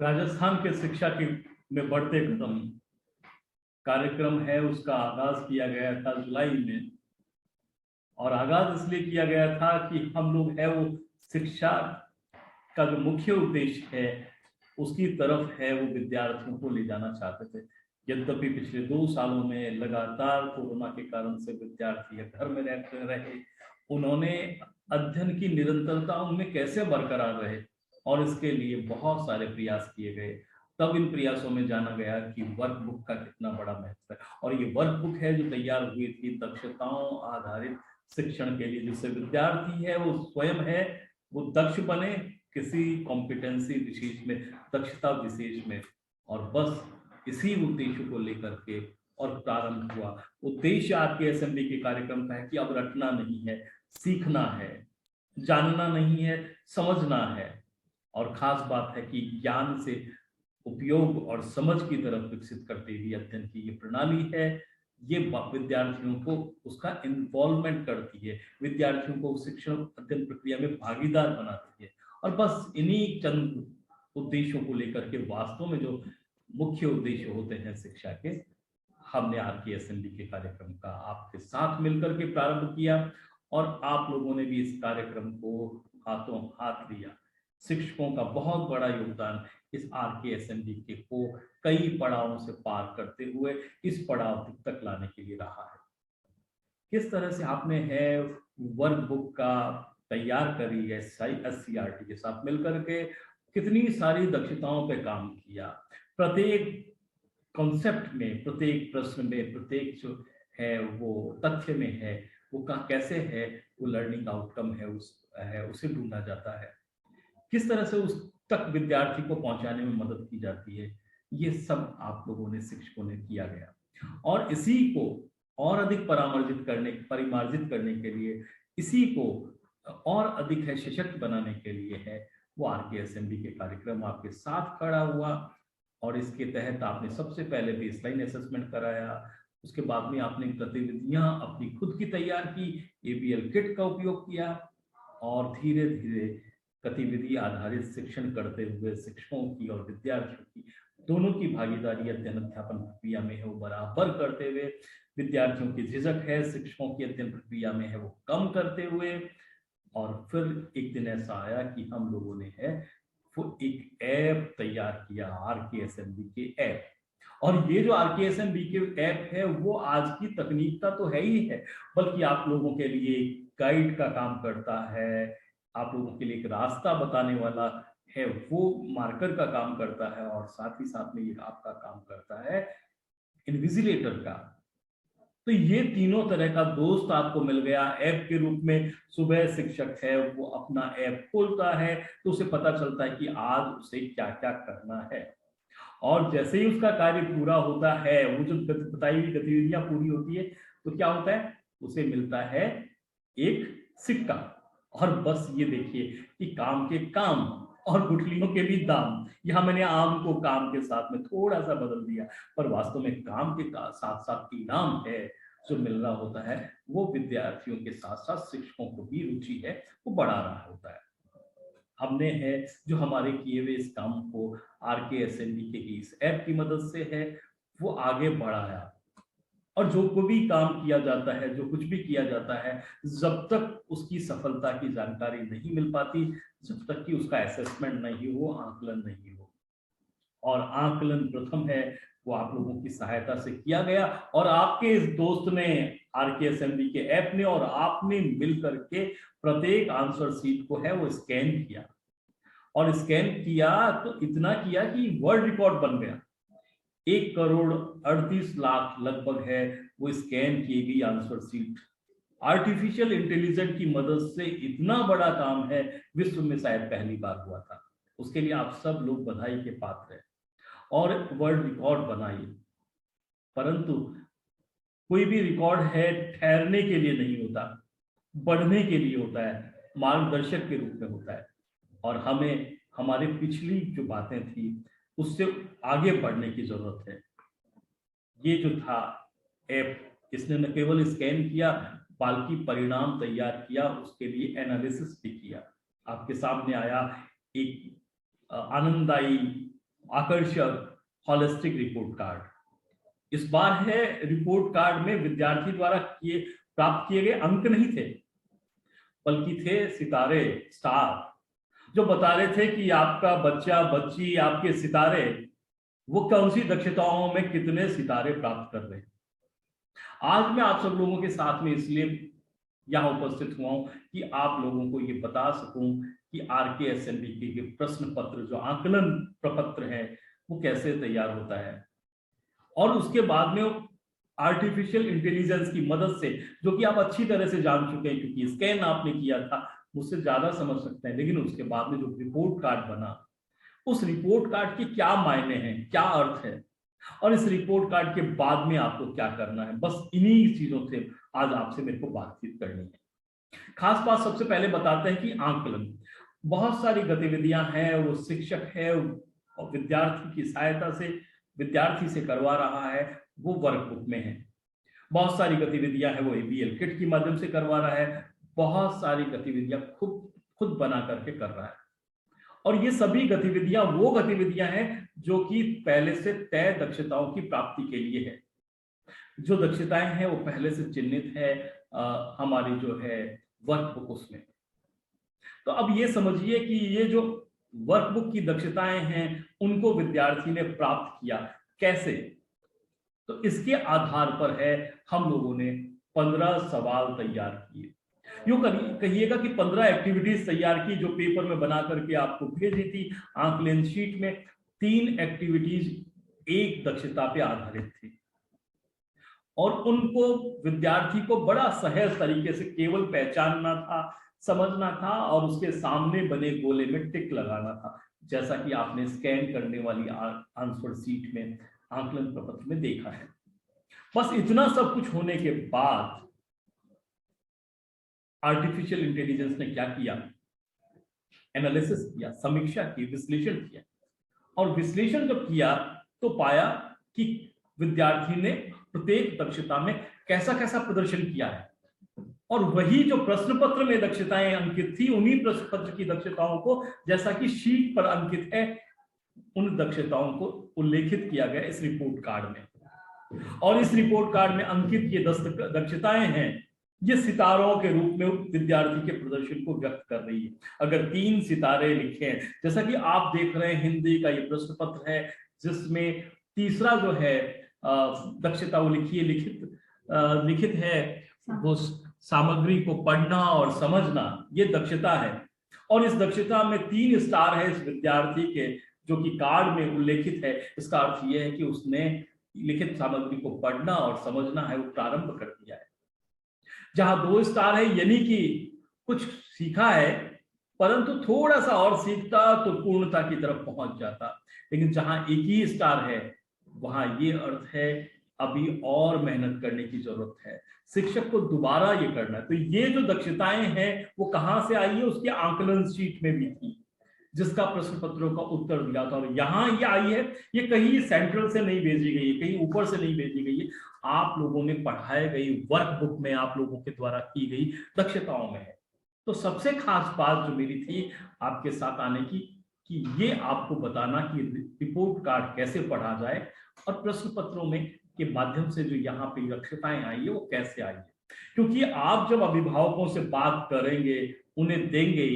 राजस्थान के शिक्षा के में बढ़ते कदम कार्यक्रम है, उसका आगाज किया गया था जुलाई में। और आगाज इसलिए किया गया था कि हम लोग है वो शिक्षा का जो मुख्य उद्देश्य है उसकी तरफ है वो विद्यार्थियों को ले जाना चाहते थे। यद्यपि पिछले 2 सालों में लगातार कोरोना के कारण से विद्यार्थी घर में रहते रहे, उन्होंने अध्ययन की निरंतरता उनमें कैसे बरकरार रहे और इसके लिए बहुत सारे प्रयास किए गए। तब इन प्रयासों में जाना गया कि वर्क बुक का कितना बड़ा महत्व है। और ये वर्क बुक है जो तैयार हुई थी दक्षताओं आधारित शिक्षण के लिए, जिससे विद्यार्थी है वो स्वयं है वो दक्ष बने किसी कॉम्पिटेंसी विशेष में, दक्षता विशेष में। और बस इसी उद्देश्य को लेकर के और प्रारंभ हुआ। उद्देश्य आपके असेंबली के कार्यक्रम का है कि अब रटना नहीं है, सीखना है, जानना नहीं है, समझना है। और खास बात है कि ज्ञान से उपयोग और समझ की तरफ विकसित करते हुए अध्ययन की ये प्रणाली है। ये विद्यार्थियों को उसका इन्वॉल्वमेंट करती है, विद्यार्थियों को शिक्षण अध्ययन प्रक्रिया में भागीदार बनाती है। और बस इन्हीं चंद उद्देश्यों को लेकर के वास्तव में जो मुख्य उद्देश्य होते हैं शिक्षा के, हमने आपकी असेंबली के कार्यक्रम का आपके साथ मिलकर के प्रारंभ किया और आप लोगों ने भी इस कार्यक्रम को हाथों हाथ लिया। शिक्षकों का बहुत बड़ा योगदान इस आरके असेंबली के को कई पड़ावों से पार करते हुए इस पड़ाव तक लाने के लिए रहा है। किस तरह से आपने है वर्क बुक का तैयार करी है SCRT के साथ मिलकर के, कितनी सारी दक्षताओं पे काम किया, प्रत्येक कॉन्सेप्ट में, प्रत्येक प्रश्न में, प्रत्येक जो है वो तथ्य में है वो कैसे है वो लर्निंग आउटकम है उसे ढूंढा जाता है, किस तरह से उस तक विद्यार्थी को पहुंचाने में मदद की जाती है। ये सब आप लोगों ने, शिक्षकों ने किया गया। और इसी को और अधिक परिमार्जित करने के लिए, इसी को और अधिक है सशक्त बनाने के लिए है वो आरके असेंबली के कार्यक्रम आपके साथ खड़ा हुआ। और इसके तहत आपने सबसे पहले बेसलाइन असेसमेंट कराया, उसके बाद में आपने गतिविधियां अपनी खुद की तैयार की, ABL किट का उपयोग किया और धीरे धीरे गतिविधि आधारित शिक्षण करते हुए शिक्षकों की और विद्यार्थियों की दोनों की भागीदारी अध्ययन अध्यापन प्रक्रिया में है वो बराबर करते हुए, विद्यार्थियों की झिझक है शिक्षकों की अध्ययन प्रक्रिया में है वो कम करते हुए। और फिर एक दिन ऐसा आया कि हम लोगों ने है वो एक ऐप तैयार किया, आरके असेंबली के ऐप। और ये जो आरके असेंबली के ऐप है वो आज की तकनीकता तो है ही है, बल्कि आप लोगों के लिए गाइड का काम करता है, आप लोगों के लिए एक रास्ता बताने वाला है, वो मार्कर का काम करता है और साथ ही साथ में ये आपका काम करता है इन्विजिलेटर का। तो ये तीनों तरह का दोस्त आपको मिल गया ऐप के रूप में। सुबह शिक्षक है वो अपना ऐप खोलता है तो उसे पता चलता है कि आज उसे क्या क्या करना है, और जैसे ही उसका कार्य पूरा होता है, वो जो बताई हुई गतिविधियां पूरी होती है तो क्या होता है, उसे मिलता है एक सिक्का। और बस ये देखिए कि काम के काम और गुठलियों के भी दाम, यहां मैंने आम को काम के साथ में थोड़ा सा बदल दिया, पर वास्तव में काम के साथ साथ इनाम है जो मिल रहा होता है, वो विद्यार्थियों के साथ साथ शिक्षकों को भी रुचि है वो बढ़ा रहा होता है। हमने है जो हमारे किए हुए इस काम को आरके असेंबली के इस ऐप की मदद से है वो आगे बढ़ाया। और जो कोई भी काम किया जाता है, जो कुछ भी किया जाता है, जब तक उसकी सफलता की जानकारी नहीं मिल पाती, जब तक कि उसका असेसमेंट नहीं हो, आकलन नहीं हो। और आकलन प्रथम है वो आप लोगों की सहायता से किया गया और आपके इस दोस्त ने, आरके असेंबली के ऐप ने और आपने मिल करके प्रत्येक आंसर सीट को है वो स्कैन किया। और स्कैन किया तो इतना किया कि वर्ल्ड रिकॉर्ड बन गया। 1,38,00,000 लगभग है वो स्कैन की गई आंसर सीट। आर्टिफिशियल इंटेलिजेंस की मदद से इतना बड़ा काम है, विश्व में शायद पहली बार हुआ था। उसके लिए आप सब लोग बधाई के पात्र हैं और वर्ल्ड रिकॉर्ड बनाइए। परंतु कोई भी रिकॉर्ड है ठहरने के लिए नहीं होता, बढ़ने के लिए होता है, मार्गदर्शक के रूप में होता है। और हमें हमारे पिछली जो बातें थी उससे आगे बढ़ने की जरूरत है। ये जो था ऐप, इसने न केवल स्कैन किया बल्कि परिणाम तैयार किया, उसके लिए एनालिसिस भी किया। आपके सामने आया एक आनंददायी आकर्षक हॉलिस्टिक रिपोर्ट कार्ड। इस बार है रिपोर्ट कार्ड में विद्यार्थी द्वारा प्राप्त किए गए अंक नहीं थे, बल्कि थे सितारे, स्टार, जो बता रहे थे कि आपका बच्चा बच्ची, आपके सितारे वो कौन सी दक्षताओं में कितने सितारे प्राप्त कर रहे हैं। आज मैं आप सब लोगों के साथ में इसलिए यहाँ उपस्थित हुआ हूं कि आप लोगों को ये बता सकूं कि RKSNBK के प्रश्न पत्र, जो आकलन प्रपत्र है, वो कैसे तैयार होता है, और उसके बाद में आर्टिफिशियल इंटेलिजेंस की मदद से, जो कि आप अच्छी तरह से जान चुके हैं क्योंकि स्कैन आपने किया था, मुझसे ज्यादा समझ सकते हैं। लेकिन उसके बाद में जो रिपोर्ट कार्ड बना, उस रिपोर्ट कार्ड के क्या मायने हैं, क्या अर्थ है, और इस रिपोर्ट कार्ड के बाद में आपको क्या करना है, बस इन्हीं चीजों से आज आपसे मेरे को बातचीत करनी है। खास बात सबसे पहले बताते हैं कि आंकलन, बहुत सारी गतिविधियां हैं, वो शिक्षक है और विद्यार्थी की सहायता से विद्यार्थी से करवा रहा है, वो वर्कबुक में है। बहुत सारी गतिविधियां हैं वो ABL किट के माध्यम से करवा रहा है, बहुत सारी गतिविधियां खुद बना करके कर रहा है। और ये सभी गतिविधियां वो गतिविधियां हैं जो कि पहले से तय दक्षताओं की प्राप्ति के लिए है। जो दक्षताएं हैं वो पहले से चिन्हित है हमारी जो है वर्कबुक उसमें। तो अब ये समझिए कि ये जो वर्कबुक की दक्षताएं हैं उनको विद्यार्थी ने प्राप्त किया कैसे। तो इसके आधार पर है हम लोगों ने 15 सवाल तैयार किए। यूं कहिएगा कि 15 एक्टिविटीज तैयार की, जो पेपर में बना करके आपको भेजी थी आंकलन शीट में। 3 एक्टिविटीज एक दक्षता पे आधारित थी और उनको विद्यार्थी को बड़ा सहज तरीके से केवल पहचानना था, समझना था और उसके सामने बने गोले में टिक लगाना था, जैसा कि आपने स्कैन करने वाली आंसर शीट में आंकलन प्रपत्र में देखा है। बस इतना सब कुछ होने के बाद आर्टिफिशियल इंटेलिजेंस ने क्या किया, एनालिसिस किया, समीक्षा की, विश्लेषण किया। और विश्लेषण जब किया तो पाया कि विद्यार्थी ने प्रत्येक दक्षता में कैसा कैसा प्रदर्शन किया है, और वही जो प्रश्न पत्र में दक्षताएं अंकित थी, उन्हीं प्रश्न पत्र की दक्षताओं को जैसा कि शीट पर अंकित है, उन दक्षताओं को उल्लेखित किया गया इस रिपोर्ट कार्ड में। और इस रिपोर्ट कार्ड में अंकित ये 10 दक्षताएं हैं, ये सितारों के रूप में विद्यार्थी के प्रदर्शन को व्यक्त कर रही है। अगर 3 सितारे लिखे हैं, जैसा कि आप देख रहे हैं हिंदी का ये प्रश्न पत्र है, जिसमें तीसरा जो है दक्षता वो लिखित है, वो सामग्री को पढ़ना और समझना, ये दक्षता है। और इस दक्षता में 3 स्टार है इस विद्यार्थी के, जो कि कार्ड में उल्लेखित है। इसका अर्थ यह है कि उसने लिखित सामग्री को पढ़ना और समझना है वो प्रारंभ कर दिया है। जहां 2 स्टार है, यानी कि कुछ सीखा है, परंतु थोड़ा सा और सीखता तो पूर्णता की तरफ पहुंच जाता। लेकिन जहां 1 ही स्टार है, वहां ये अर्थ है अभी और मेहनत करने की जरूरत है, शिक्षक को दोबारा ये करना है। तो ये जो दक्षताएं हैं वो कहां से आई है, उसके आंकलन शीट में भी थी, जिसका प्रश्न पत्रों का उत्तर दिया था। और यहाँ ये आई है, ये कहीं सेंट्रल से नहीं भेजी गई है, कहीं ऊपर से नहीं भेजी गई है, आप लोगों ने पढ़ाई गई वर्कबुक में आप लोगों के द्वारा की गई दक्षताओं में है। तो सबसे खास बात जो मेरी थी आपके साथ आने की, कि ये आपको बताना कि रिपोर्ट कार्ड कैसे पढ़ा जाए और प्रश्न पत्रों में के माध्यम से जो यहाँ पे दक्षताएं आई है वो कैसे आई है। क्योंकि आप जब अभिभावकों से बात करेंगे, उन्हें देंगे,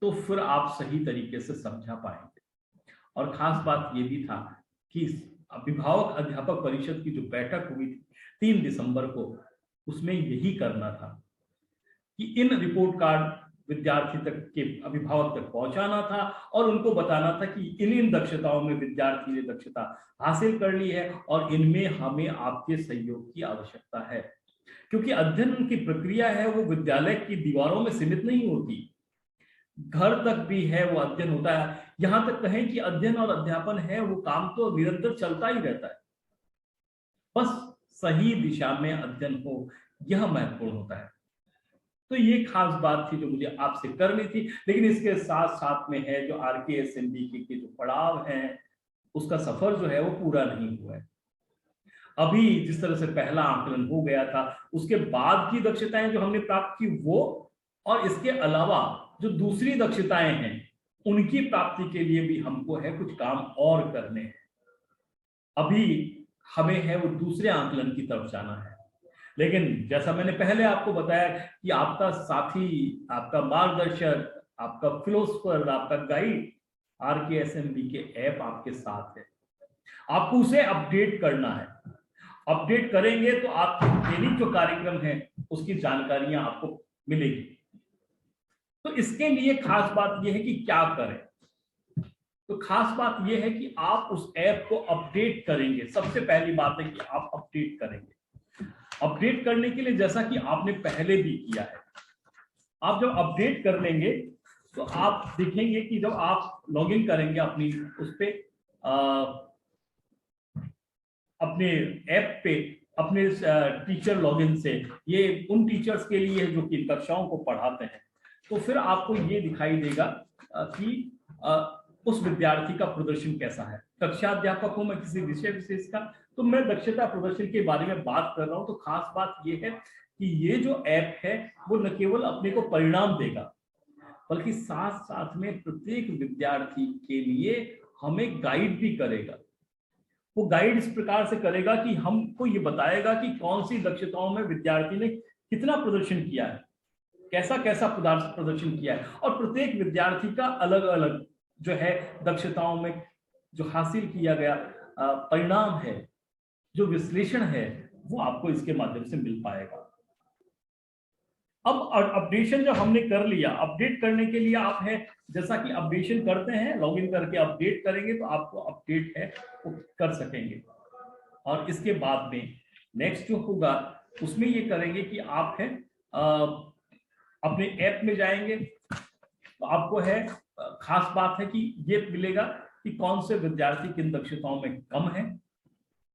तो फिर आप सही तरीके से समझा पाएंगे। और खास बात ये भी था कि अभिभावक अध्यापक परिषद की जो बैठक हुई थी 3 दिसंबर को, उसमें यही करना था कि इन रिपोर्ट कार्ड विद्यार्थी तक के अभिभावक तक पहुंचाना था और उनको बताना था कि इन दक्षताओं में विद्यार्थी ने दक्षता हासिल कर ली है और इनमें हमें आपके सहयोग की आवश्यकता है। क्योंकि अध्ययन की प्रक्रिया है वो विद्यालय की दीवारों में सीमित नहीं होती, घर तक भी है वो अध्ययन होता है। यहां तक कहें कि अध्ययन और अध्यापन है वो काम तो निरंतर चलता ही रहता है, बस सही दिशा में अध्ययन हो, यह महत्वपूर्ण होता है। तो ये खास बात थी जो मुझे आपसे करनी थी। लेकिन इसके साथ साथ में है जो RKSNBK के जो पड़ाव हैं, उसका सफर जो है वो पूरा नहीं हुआ है। अभी जिस तरह से पहला आंकलन हो गया था, उसके बाद की दक्षताएं जो हमने प्राप्त की वो, और इसके अलावा जो दूसरी दक्षताएं हैं उनकी प्राप्ति के लिए भी हमको है कुछ काम और करने हैं। अभी हमें है वो दूसरे आंकलन की तरफ जाना है। लेकिन जैसा मैंने पहले आपको बताया कि आपका साथी, आपका मार्गदर्शक, आपका फिलोसफर, आपका गाइड RKSMB के ऐप आपके साथ है। आपको उसे अपडेट करना है। अपडेट करेंगे तो आपके दैनिक जो कार्यक्रम है उसकी जानकारियां आपको मिलेगी। तो इसके लिए खास बात यह है कि क्या करें। तो खास बात यह है कि आप उस ऐप को अपडेट करेंगे। सबसे पहली बात है कि आप अपडेट करेंगे। अपडेट करने के लिए जैसा कि आपने पहले भी किया है, आप जब अपडेट कर लेंगे तो आप देखेंगे कि जब आप लॉगिन करेंगे अपनी उस पे अपने ऐप पे अपने टीचर लॉगिन से, ये उन टीचर्स के लिए जो कि कक्षाओं को पढ़ाते हैं, तो फिर आपको ये दिखाई देगा कि उस विद्यार्थी का प्रदर्शन कैसा है। कक्षा अध्यापक हूं मैं किसी विषय विशेष का, तो मैं दक्षता प्रदर्शन के बारे में बात कर रहा हूं। तो खास बात ये है कि ये जो ऐप है वो न केवल अपने को परिणाम देगा, बल्कि साथ साथ में प्रत्येक विद्यार्थी के लिए हमें गाइड भी करेगा। वो गाइड इस प्रकार से करेगा कि हमको ये बताएगा कि कौन सी दक्षताओं में विद्यार्थी ने कितना प्रदर्शन किया है, कैसा कैसा प्रदर्शन किया है, और प्रत्येक विद्यार्थी का अलग अलग जो है दक्षताओं में जो हासिल किया गया परिणाम है, जो विश्लेषण है, वो आपको इसके माध्यम से मिल पाएगा। अब अपडेशन जो हमने कर लिया, अपडेट करने के लिए आप है जैसा कि अपडेशन करते हैं, लॉगिन करके अपडेट करेंगे तो आपको अपडेट है वो कर सकेंगे। और इसके बाद में नेक्स्ट जो होगा उसमें ये करेंगे कि आप है अपने ऐप में जाएंगे तो आपको है खास बात है कि ये मिलेगा कि कौन से विद्यार्थी किन दक्षताओं में कम है,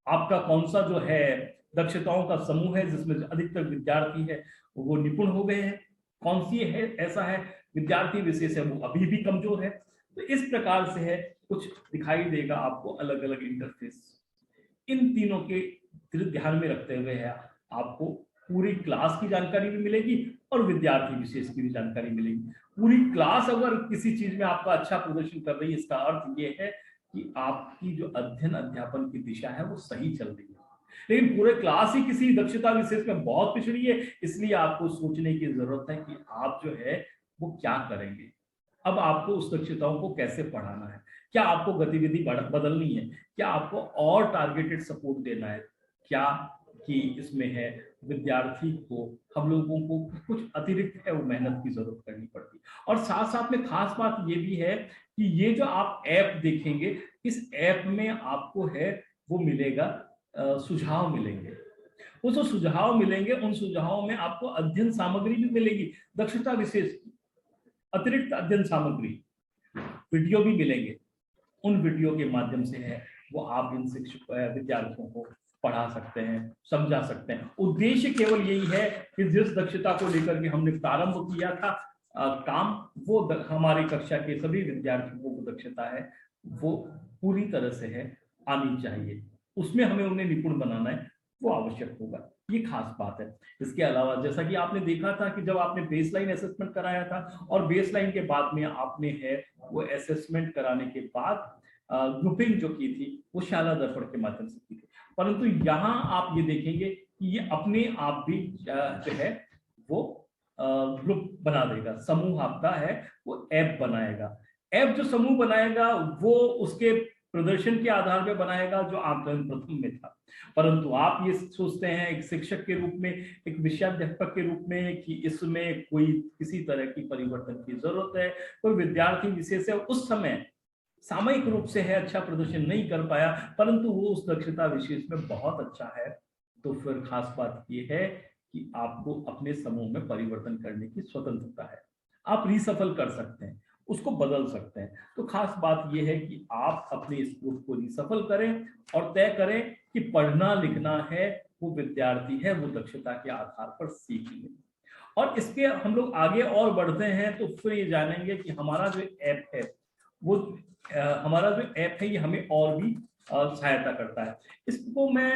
आपका कौन सा जो है दक्षताओं का समूह है जिसमें अधिकतर विद्यार्थी है वो निपुण हो गए हैं, कौन सी है ऐसा है विद्यार्थी विशेष है वो अभी भी कमजोर है। तो इस प्रकार से है कुछ दिखाई देगा आपको अलग अलग इंटरफेस। इन तीनों के ध्यान में रखते हुए है आपको पूरी क्लास की जानकारी भी मिलेगी और विद्यार्थी विशेष की भी जानकारी मिलेगी। पूरी क्लास अगर किसी चीज में आपका अच्छा प्रदर्शन कर रही है, इसका अर्थ ये है कि आपकी जो अध्ययन अध्यापन की दिशा है वो सही चल रही है। लेकिन पूरे क्लास ही किसी दक्षता विशेष में बहुत पिछड़ी है, इसलिए आपको सोचने की जरूरत है कि आप जो है वो क्या करेंगे। अब आपको उस दक्षताओं को कैसे पढ़ाना है, क्या आपको गतिविधि बदलनी है, क्या आपको और टारगेटेड सपोर्ट देना है, क्या कि इसमें है विद्यार्थी को हम लोगों को कुछ अतिरिक्त है वो मेहनत की जरूरत करनी पड़ती है। और साथ साथ में खास बात ये भी है कि ये जो आप ऐप देखेंगे, इस ऐप में आपको है वो मिलेगा सुझाव मिलेंगे। वो जो सुझाव मिलेंगे उन सुझावों में आपको अध्ययन सामग्री भी मिलेगी, दक्षता विशेष की अतिरिक्त अध्ययन सामग्री, वीडियो भी मिलेंगे। उन वीडियो के माध्यम से है वो आप इन शिक्षक विद्यार्थियों को पढ़ा सकते हैं, समझा सकते हैं। उद्देश्य केवल यही है कि जिस दक्षता को लेकर के हमने प्रारंभ किया था काम, वो हमारी कक्षा के सभी विद्यार्थियों को दक्षता है वो पूरी तरह से है आनी चाहिए, उसमें हमें उन्हें निपुण बनाना है वो आवश्यक होगा। ये खास बात है। इसके अलावा जैसा कि आपने देखा था कि जब आपने बेसलाइन असेसमेंट कराया था और बेसलाइन के बाद में आपने है वो असेसमेंट कराने के बाद ग्रुपिंग जो की थी वो शाला दर्पण के माध्यम से की थी, परंतु यहाँ आप ये देखेंगे कि ये अपने आप भी जो है वो ग्रुप बना देगा, समूह आपका है वो ऐप बनाएगा। ऐप जो समूह बनाएगा वो उसके प्रदर्शन के आधार पर बनाएगा जो आकलन प्रथम में था। परंतु आप ये सोचते हैं एक शिक्षक के रूप में, एक विषयाध्यापक के रूप में कि इसमें कोई किसी तरह की परिवर्तन की जरूरत है, कोई विद्यार्थी विशेष है उस समय सामयिक रूप से है अच्छा प्रदर्शन नहीं कर पाया परंतु वो उस दक्षता विशेष में बहुत अच्छा है, तो फिर खास बात ये है कि आपको अपने समूह में परिवर्तन करने की स्वतंत्रता है। आप रीसफल कर सकते हैं, उसको बदल सकते हैं। तो खास बात यह है कि आप अपने इस ग्रुप को रीसफल करें और तय करें कि पढ़ना लिखना है वो विद्यार्थी है वो दक्षता के आधार पर सीख ले। और इसके हम लोग आगे और बढ़ते हैं तो फिर ये जानेंगे कि हमारा जो ऐप है वो हमारा जो ऐप है ये हमें और भी सहायता करता है। इसको मैं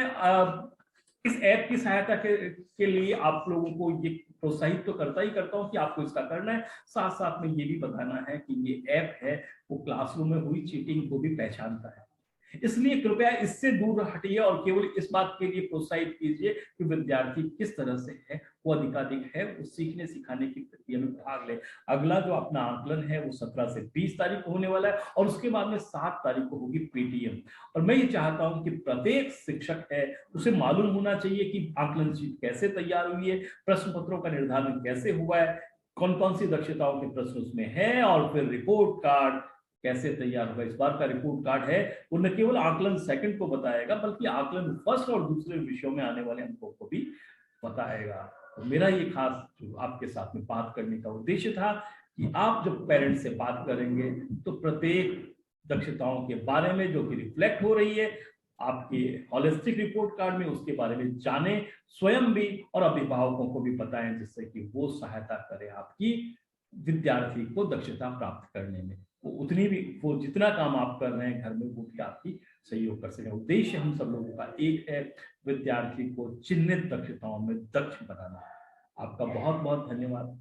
इस ऐप की सहायता के लिए आप लोगों को ये प्रोत्साहित तो करता हूँ कि आपको इसका करना है, साथ साथ में ये भी बताना है कि ये ऐप है वो क्लासरूम में हुई चीटिंग को भी पहचानता है। इसलिए कृपया इससे दूर हटिए और केवल इस बात के लिए प्रोत्साहित कीजिए कि विद्यार्थी किस तरह से है वो अधिकाधिक है वो सीखने सिखाने की प्रक्रिया में भाग ले। अगला जो अपना आकलन है वो 17 से 20 तारीख को होने वाला है और उसके बाद में 7 तारीख को होगी पीटीएम। और मैं ये चाहता हूं कि प्रत्येक शिक्षक है उसे मालूम होना चाहिए कि आकलन शीट कैसे तैयार हुई है, प्रश्न पत्रों का निर्धारण कैसे हुआ है, कौन कौन सी दक्षताओं के प्रश्न उसमें है, और फिर रिपोर्ट कार्ड कैसे तैयार होगा। इस बार का रिपोर्ट कार्ड है वो न केवल आकलन सेकंड को बताएगा बल्कि आकलन फर्स्ट और दूसरे विषयों में आने वाले अंकों को भी बताएगा। तो मेरा ये खास जो आपके साथ में बात करने का उद्देश्य था कि आप जब पेरेंट्स से बात करेंगे तो प्रत्येक दक्षताओं के बारे में जो कि रिफ्लेक्ट हो रही है आपके हॉलिस्टिक रिपोर्ट कार्ड में उसके बारे में जाने स्वयं भी और अभिभावकों को भी बताएं, जिससे कि वो सहायता करें आपकी विद्यार्थी को दक्षता प्राप्त करने में। वो उतनी भी वो जितना काम आप कर रहे हैं घर में वो भी आपकी सहयोग कर सकें। उद्देश्य हम सब लोगों का एक है, विद्यार्थी को चिन्हित दक्षताओं में दक्ष बनाना। आपका बहुत बहुत धन्यवाद।